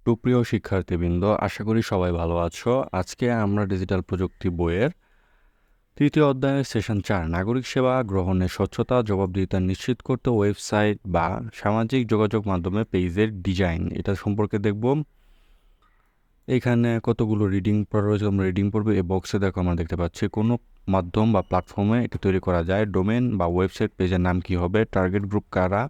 সুপ্রিয় শিক্ষার্থীবৃন্দ, আশা করি সবাই ভালো আছো। আজকে আমরা ডিজিটাল প্রযুক্তি বইয়ের তৃতীয় অধ্যায়ের সেশন 4 নাগরিক সেবা গ্রহণের স্বচ্ছতা জবাবদিহিতা নিশ্চিত করতে ওয়েবসাইট বা সামাজিক যোগাযোগ মাধ্যমে পেজের ডিজাইন এটা সম্পর্কে দেখব। এখানে কতগুলো রিডিং পড়া রয়েছে, আমরা রিডিং পড়বে। এই বক্সে দেখো আমরা দেখতে পাচ্ছি কোনো মাধ্যম বা প্ল্যাটফর্মে এটা তৈরি করা যায়। ডোমেন বা ওয়েবসাইট পেজের নাম কি হবে, টার্গেট গ্রুপ কারা,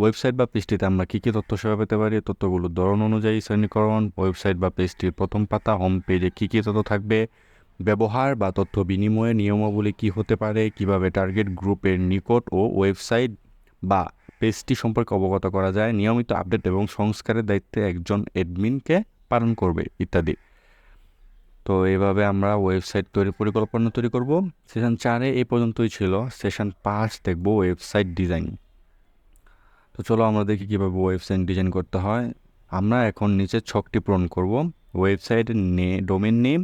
ওয়েবসাইট বা পেজটিতে আমরা কী কী তথ্য সেবা পেতে পারি, তথ্যগুলোর ধরন অনুযায়ী শ্রেণীকরণ, ওয়েবসাইট বা পেজটির প্রথম পাতা হোম পেজে কী কী তথ্য থাকবে, ব্যবহার বা তথ্য বিনিময়ের নিয়মাবলী কী হতে পারে, কিভাবে টার্গেট গ্রুপের নিকট ও ওয়েবসাইট বা পেজটি সম্পর্কে অবগত করা যায়, নিয়মিত আপডেট এবং সংস্কারের দায়িত্বে একজন অ্যাডমিনকে পালন করবে ইত্যাদি। তো এইভাবে আমরা ওয়েবসাইট পরিকল্পনা তৈরি করব। সেশন 4-এ এই পর্যন্তই ছিল। সেশন 5 দেখব ওয়েবসাইট ডিজাইন। তো চলো আমরা দেখি কীভাবে ওয়েবসাইট ডিজাইন করতে হয়। আমরা এখন নিচের ছকটি পূরণ করব। ওয়েবসাইটের domain name,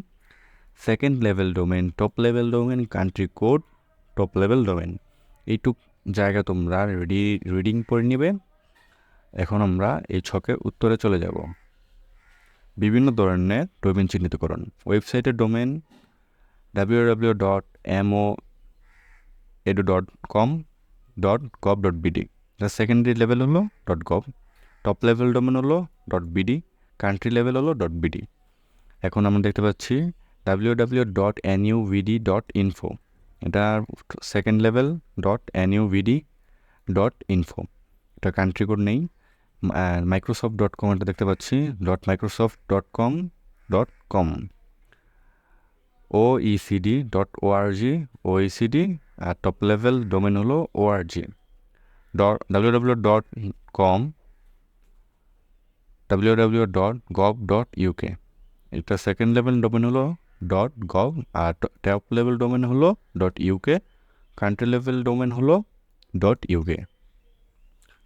second level domain, top level domain, country code, top level domain, এইটুক জায়গা তোমরা রিডিং পড়ে নিবে। এখন আমরা এই ছকের উত্তরে চলে যাব। বিভিন্ন ধরনের ডোমেন চিহ্নিতকরণ। ওয়েবসাইটের ডোমেন www.moedu.com.gov.bd, সেকেন্ডারি লেভেল হলো .gov, টপ লেভেল ডোমেন হলো .bd, কান্ট্রি লেভেল হলো .bd। এখন আমরা দেখতে পাচ্ছি www.nuvd.info, এটা সেকেন্ড লেভেল .nuvd.info, এটা কান্ট্রি কোড নেই। microsoft.com এটা দেখতে পাচ্ছি .microsoft.com.com, oecd.org, oecd, আর টপ লেভেল ডোমেন হলো org, www.gov.uk, এটা সেকেন্ড লেভেল ডোমেন হলো .gov, আর টপ লেভেল ডোমেন হলো .uk, কান্ট্রি লেভেল ডোমেন হলো .uk,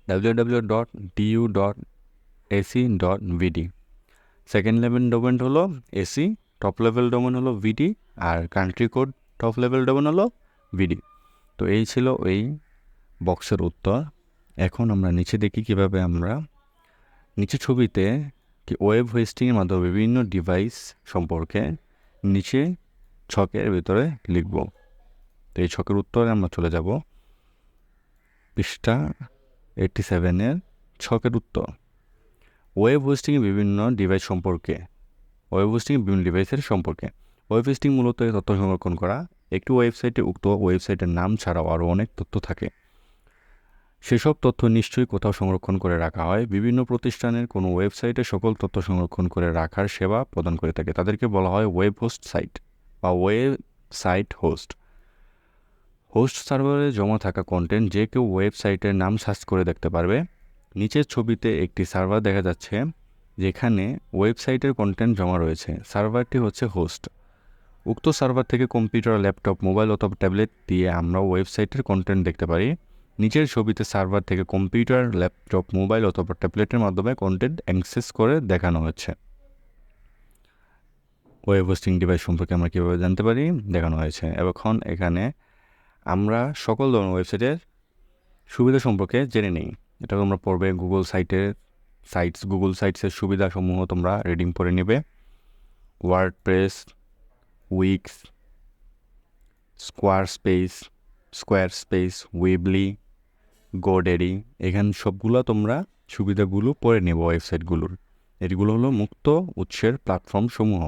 www.du.ac.vd, second level domain হলো ac, টপ লেভেল ডোমেন হলো vd, আর country code top level domain হলো vd। তো এই ছিল এই বক্সের উত্তর। এখন আমরা নিচে দেখি কিভাবে আমরা নিচে ছবিতে ওয়েব হোস্টিংয়ের মাধ্যমে বিভিন্ন ডিভাইস সম্পর্কে নিচে ছকের ভিতরে লিখব। তো এই ছকের উত্তরে আমরা চলে যাব পৃষ্ঠা 87-এর ছকের উত্তর। ওয়েব হোস্টিংয়ে বিভিন্ন ডিভাইস সম্পর্কে, ওয়েব হোস্টিং বিভিন্ন ডিভাইসের সম্পর্কে। ওয়েব হোস্টিং মূলত তথ্য সংরক্ষণ করা। একটি ওয়েবসাইটে উক্ত ওয়েবসাইটের নাম ছাড়াও আরও অনেক তথ্য থাকে। সেসব তথ্য নিশ্চয়ই কোথাও সংরক্ষণ করে রাখা হয়। বিভিন্ন প্রতিষ্ঠানের কোনো ওয়েবসাইটে সকল তথ্য সংরক্ষণ করে রাখার সেবা প্রদান করে থাকে, তাদেরকে বলা হয় ওয়েব হোস্ট সাইট বা ওয়েবসাইট হোস্ট। হোস্ট সার্ভারে জমা থাকা কন্টেন্ট যে কেউ ওয়েবসাইটের নাম সার্চ করে দেখতে পারবে। নিচের ছবিতে একটি সার্ভার দেখা যাচ্ছে যেখানে ওয়েবসাইটের কন্টেন্ট জমা রয়েছে। সার্ভারটি হচ্ছে হোস্ট। উক্ত সার্ভার থেকে কম্পিউটার, ল্যাপটপ, মোবাইল অথবা ট্যাবলেট দিয়ে আমরা ওয়েবসাইটের কন্টেন্ট দেখতে পারি। নিচের ছবিতে সার্ভার থেকে কম্পিউটার, ল্যাপটপ, মোবাইল অথবা ট্যাবলেটের মাধ্যমে কন্টেন্ট অ্যাক্সেস করে দেখানো হচ্ছে। ওয়েব হোস্টিং ডিভাইস সম্পর্কে আমরা কীভাবে জানতে পারি দেখানো হয়েছে। এখন এখানে আমরা সকল ধরনের ওয়েবসাইটের সুবিধা সম্পর্কে জেনে নিই। এটা তোমরা পড়বে গুগল সাইটসের সুবিধাসমূহ তোমরা রিডিং পড়ে নেবে। ওয়ার্ডপ্রেস, উইক্স, স্কোয়ারস্পেস, উইবলি, গোডেরি, এখানে সবগুলো তোমরা সুবিধাগুলো পড়ে নেব ওয়েবসাইটগুলোর। এগুলো হলো মুক্ত উৎসের প্ল্যাটফর্ম সমূহ।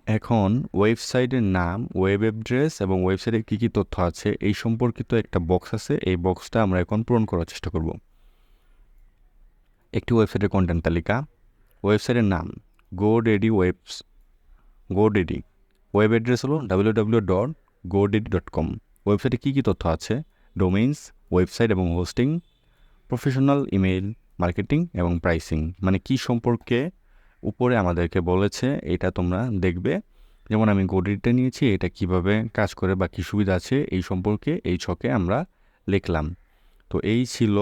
এখন ওয়েবসাইটের নাম, ওয়েব অ্যাড্রেস এবং ওয়েবসাইটে কী কী তথ্য আছে এই সম্পর্কিত একটা বক্স আছে। এই বক্সটা আমরা এখন পূরণ করার চেষ্টা করব। একটি ওয়েবসাইটের কন্টেন্ট তালিকা। ওয়েবসাইটের নাম গোডেডি, ওয়েব অ্যাড্রেস হলো www.godaddy.com। ওয়েবসাইটে কী কী তথ্য আছে, ডোমেইনস, ওয়েবসাইট এবং হোস্টিং, প্রফেশনাল ইমেইল মার্কেটিং এবং প্রাইসিং, মানে কি সম্পর্কে উপরে আমাদেরকে বলেছে এটা তোমরা দেখবে। যেমন আমি গোডেডিটা নিয়েছি, এটা কিভাবে কাজ করে বা কী সুবিধা আছে এই সম্পর্কে এই ছকে আমরা লিখলাম। তো এই ছিল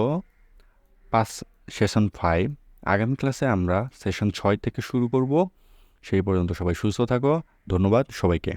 সেশন 5। আগামী ক্লাসে আমরা সেশন 6 থেকে শুরু করব। সেই পর্যন্ত সবাই সুস্থ থাকো। ধন্যবাদ সবাইকে।